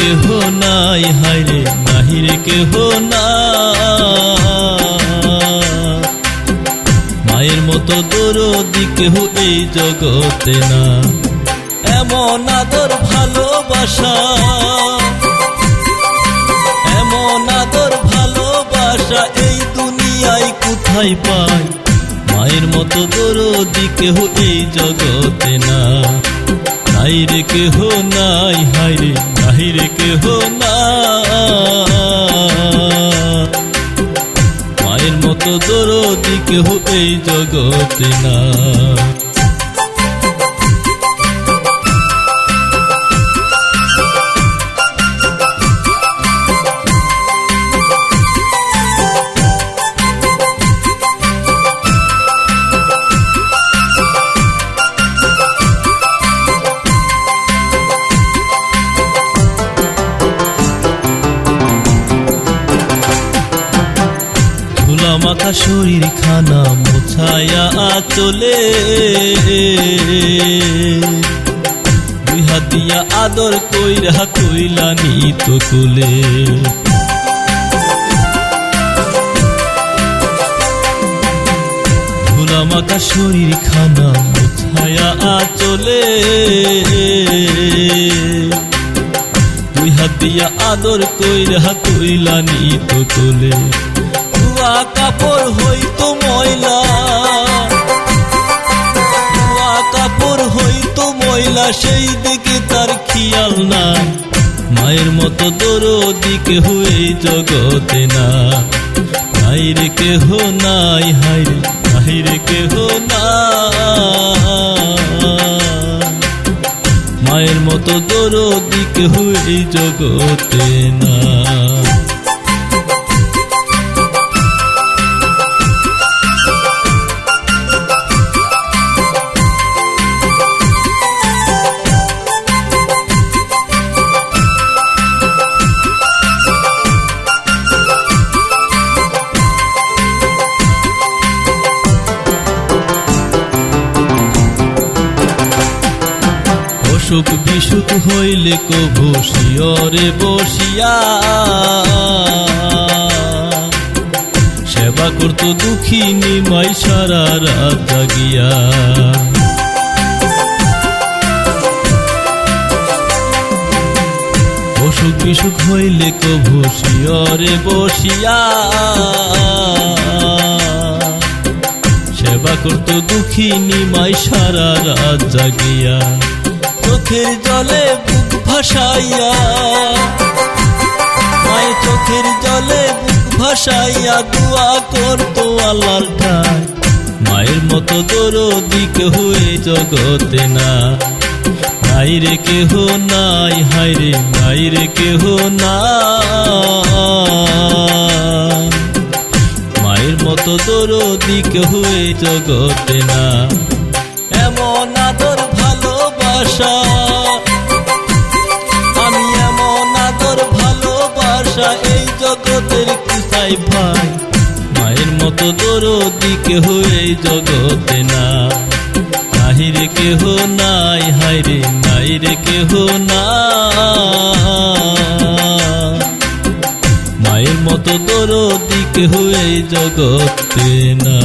কেহ নাই, হায়রে নাহি রে কেহ নাই। মায়ের মতো দরদি কেহ এই জগতে না। এমন আদর ভালোবাসা, এমন আদর ভালোবাসা এই দুনিয়ায় কোথায় পাই? মায়ের মতো দরদি কেহ এই জগতে না। নাই রে কেহ নাই, হায়রে নাহি রে কেহ নাই। মায়ের মতো দরদি কেহ এই জগতে না। মাখা শরীর খানা মোছায়া চলে, দুই হাত দিয়া আদর কইরা কইলা নিত কোলে। ধুলা মাখা শরীর খানা মোছায়া চলে, দুই হাত দিয়া আদর কইরা কইলা নিত কোলে। ধোয়া কাপড় হইতো ময়লা, ধোয়া কাপড় হইতো ময়লা, সেই দিকে তার খেয়াল নাই। মায়ের মতো দরদি কেহ এই জগতে না। নাই রে কেহ নাই, হায়রে নাহি রে কেহ নাই। মায়ের মতো দরদি কেহ এই জগতে না। অসুখ বিসুখ হইলে কভু শিয়রে বসিয়া সেবা করত দুঃখিনী মাই সারা রাত জাগিয়া। অসুখ বিসুখ হইলে কভু শিয়রে বসিয়া সেবা করত দুঃখিনী মাই সারা রাত জাগিয়া। চোখের জলে বুক ভাসাইয়া, মায়ের চোখের জলে বুক ভাসাইয়া দোয়া করতো আল্লাহর ঠাই। মায়ের মতো দরদি কেহ এই জগতে না। নাই রে কেহ নাই, হায়রে নাই রে কেহ নাই। মায়ের মতো দরদি কেহ এই জগতে না। এমন আদর ভালোবাসা, আমি এমন আদর ভালোবাসা এই জগতের কোথায় পাই? মায়ের মতো দরদি কেহ এই জগতে না। নাহি রে কেহ নাই, হায়রে নাই রে কেহ নাই। মায়ের মতো দরদি কেহ এই জগতে না।